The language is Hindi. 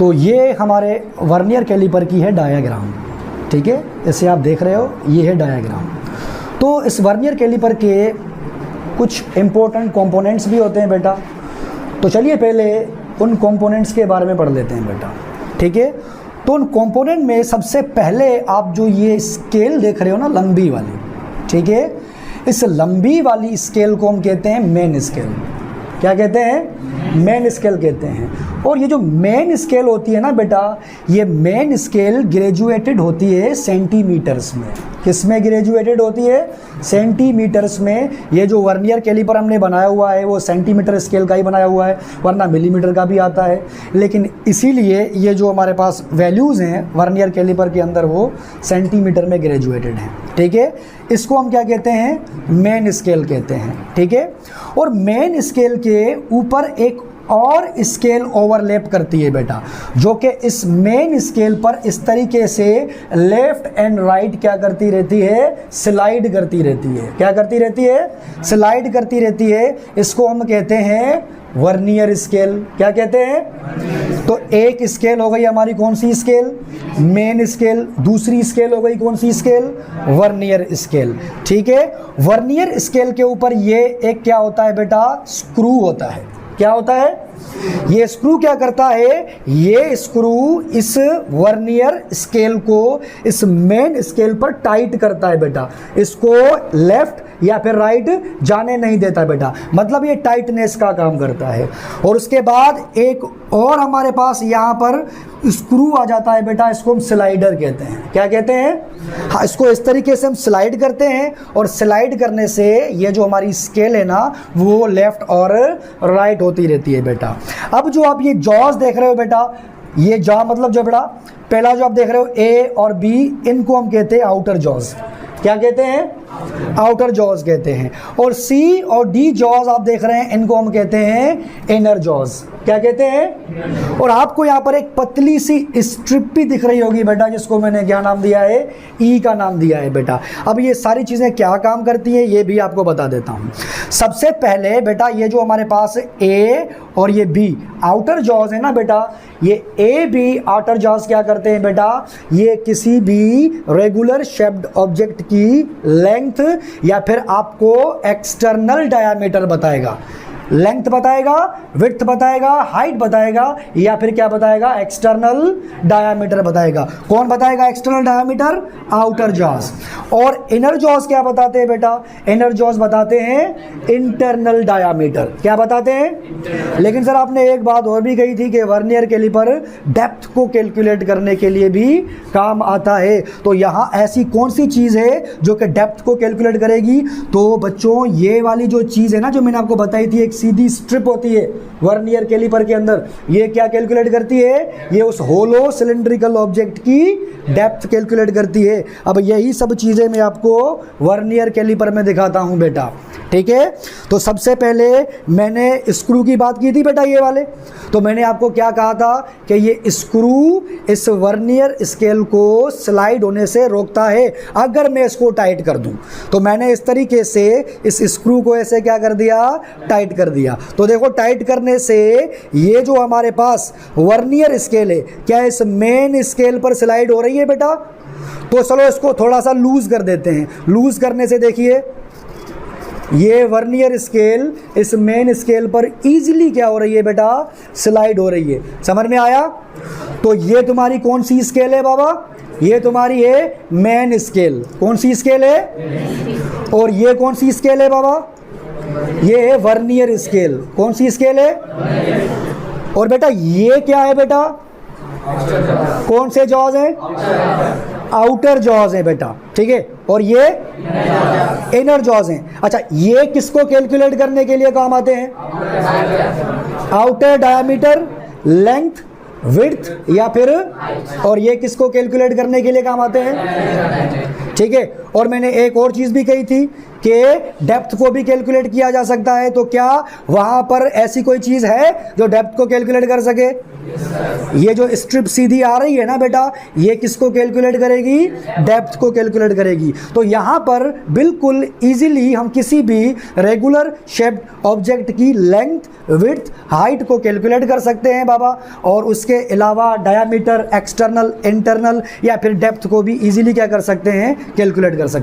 तो ये हमारे वर्नियर कैलिपर की है डायाग्राम, ठीक है, इसे आप देख रहे हो, ये है डायाग्राम। तो इस वर्नियर कैलिपर के कुछ इम्पोर्टेंट कंपोनेंट्स भी होते हैं बेटा, तो चलिए पहले उन कंपोनेंट्स के बारे में पढ़ लेते हैं बेटा, ठीक है। तो उन कंपोनेंट में सबसे पहले आप जो ये स्केल देख रहे हो ना, लंबी वाली, ठीक है, इस लंबी वाली स्केल को हम कहते हैं मेन स्केल। क्या कहते हैं? मेन स्केल कहते हैं। और ये जो मेन स्केल होती है ना बेटा, ये मेन स्केल ग्रेजुएटेड होती है सेंटीमीटर्स में। किस में ग्रेजुएटेड होती है? सेंटीमीटर्स में। ये जो वर्नियर कैलिपर हमने बनाया हुआ है वो सेंटीमीटर स्केल का ही बनाया हुआ है, वरना मिलीमीटर का भी आता है। लेकिन इसीलिए ये जो हमारे पास वैल्यूज़ हैं वर्नियर कैलिपर के अंदर वो सेंटीमीटर में ग्रेजुएटेड हैं, ठीक है। इसको हम क्या कहते हैं? मेन स्केल कहते हैं, ठीक है। और मेन स्केल के ऊपर एक और स्केल ओवरलैप करती है बेटा, जो कि इस मेन स्केल पर इस तरीके से लेफ्ट एंड राइट क्या करती रहती है? स्लाइड करती रहती है। क्या करती रहती है? स्लाइड करती रहती है। इसको हम कहते हैं वर्नियर स्केल। क्या कहते हैं? तो एक स्केल हो गई हमारी कौन सी स्केल? Main scale. दूसरी स्केल हो गई कौन सी स्केल? वर्नियर स्केल, ठीक है। वर्नियर स्केल के ऊपर ये एक क्या होता है बेटा? स्क्रू होता है। क्या होता है? ये स्क्रू क्या करता है? ये स्क्रू इस वर्नियर स्केल को इस मेन स्केल पर टाइट करता है बेटा, इसको लेफ्ट या फिर राइट जाने नहीं देता बेटा, मतलब ये टाइटनेस का काम करता है। और उसके बाद एक और हमारे पास यहाँ पर स्क्रू आ जाता है बेटा, इसको हम स्लाइडर कहते हैं। क्या कहते हैं? हाँ, इसको इस तरीके से हम स्लाइड करते हैं और स्लाइड करने से ये जो हमारी स्केल है ना वो लेफ्ट और राइट होती रहती है बेटा। अब जो आप ये जॉज देख रहे हो बेटा, ये जॉ मतलब जो बेटा पहला जो आप देख रहे हो ए और बी, इनको हम कहते हैं आउटर जॉज। क्या कहते हैं? आउटर जॉज कहते हैं। और सी और डी जॉज आप देख रहे हैं, इनको हम कहते हैं इनर जॉज। क्या कहते हैं? और आपको यहाँ पर एक पतली सी स्ट्रिप भी दिख रही होगी बेटा, जिसको मैंने क्या नाम दिया है? ई का नाम दिया है बेटा। अब ये सारी चीज़ें क्या काम करती हैं ये भी आपको बता देता हूँ। सबसे पहले बेटा ये जो हमारे पास ए और ये बी आउटर जॉज है ना बेटा, ये ए बी आउटर जॉज क्या करते हैं बेटा? ये किसी भी रेगुलर शेप्ड ऑब्जेक्ट की लेंथ या फिर आपको एक्सटर्नल डायामीटर बताएगा। लेंथ बताएगा, विड्थ बताएगा, हाइट बताएगा, या फिर क्या बताएगा? एक्सटर्नल डायामीटर बताएगा। कौन बताएगा एक्सटर्नल डायामीटर? Outer jaws. और इनर जॉज क्या बताते हैं बेटा? इनर जॉज बताते हैं इंटरनल डायामीटर। क्या बताते हैं? लेकिन सर आपने एक बात और भी कही थी कि वर्नियर कैलिपर डेप्थ को कैलकुलेट करने के लिए भी काम आता है। तो यहाँ ऐसी कौन सी चीज़ है जो कि डेप्थ को कैलकुलेट करेगी? तो बच्चों ये वाली जो चीज़ है ना, जो मैंने आपको बताई थी, एक सीधी स्ट्रिप होती है वर्नियर कैलिपर के अंदर, ये क्या कैलकुलेट करती है? ये उस होलो सिलिंड्रिकल ऑब्जेक्ट की डेप्थ कैलकुलेट करती है। अब यही सब चीज़ें मैं आपको वर्नियर कैलिपर में दिखाता हूं बेटा, ठीक है। तो सबसे पहले मैंने स्क्रू की बात की थी बेटा, ये वाले। तो मैंने आपको क्या कहा था कि ये स्क्रू इस वर्नियर स्केल को स्लाइड होने से रोकता है अगर मैं इसको टाइट कर दूं। तो मैंने इस तरीके से इस स्क्रू को ऐसे क्या कर दिया? टाइट कर दिया। तो देखो टाइट करने से ये जो हमारे पास वर्नियर स्केल है, क्या इस मेन स्केल पर स्लाइड हो रही है बेटा? तो चलो इसको थोड़ा सा लूज कर देते हैं। लूज करने से देखिए ये वर्नियर स्केल इस मेन स्केल पर इजीली क्या हो रही है बेटा? स्लाइड हो रही है। समझ में आया? तो ये तुम्हारी कौन सी स्केल है बाबा? ये तुम्हारी है मेन स्केल। कौन सी स्केल है? और ये कौन सी स्केल है बाबा? ये है वर्नियर स्केल। कौन सी स्केल है? और बेटा ये क्या है बेटा? कौन से जॉज है? आउटर जॉज है बेटा, ठीक है। और ये इनर जॉज हैं। अच्छा, ये किसको कैलकुलेट करने के लिए काम आते हैं? आउटर डायामीटर, लेंथ, विड्थ या फिर, और ये किसको कैलकुलेट करने के लिए काम आते हैं? ठीक है। और मैंने एक और चीज़ भी कही थी कि डेप्थ को भी कैलकुलेट किया जा सकता है। तो क्या वहाँ पर ऐसी कोई चीज़ है जो डेप्थ को कैलकुलेट कर सके? ये जो स्ट्रिप सीधी आ रही है ना बेटा, ये किसको कैलकुलेट करेगी? डेप्थ को कैलकुलेट करेगी। तो यहाँ पर बिल्कुल इजीली हम किसी भी रेगुलर शेप्ड ऑब्जेक्ट की लेंथ, विड्थ, हाइट को कैलकुलेट कर सकते हैं बाबा। और उसके अलावा डायामीटर, एक्सटर्नल, इंटरनल या फिर डेप्थ को भी इजीली क्या कर सकते हैं? कैलकुलेट कर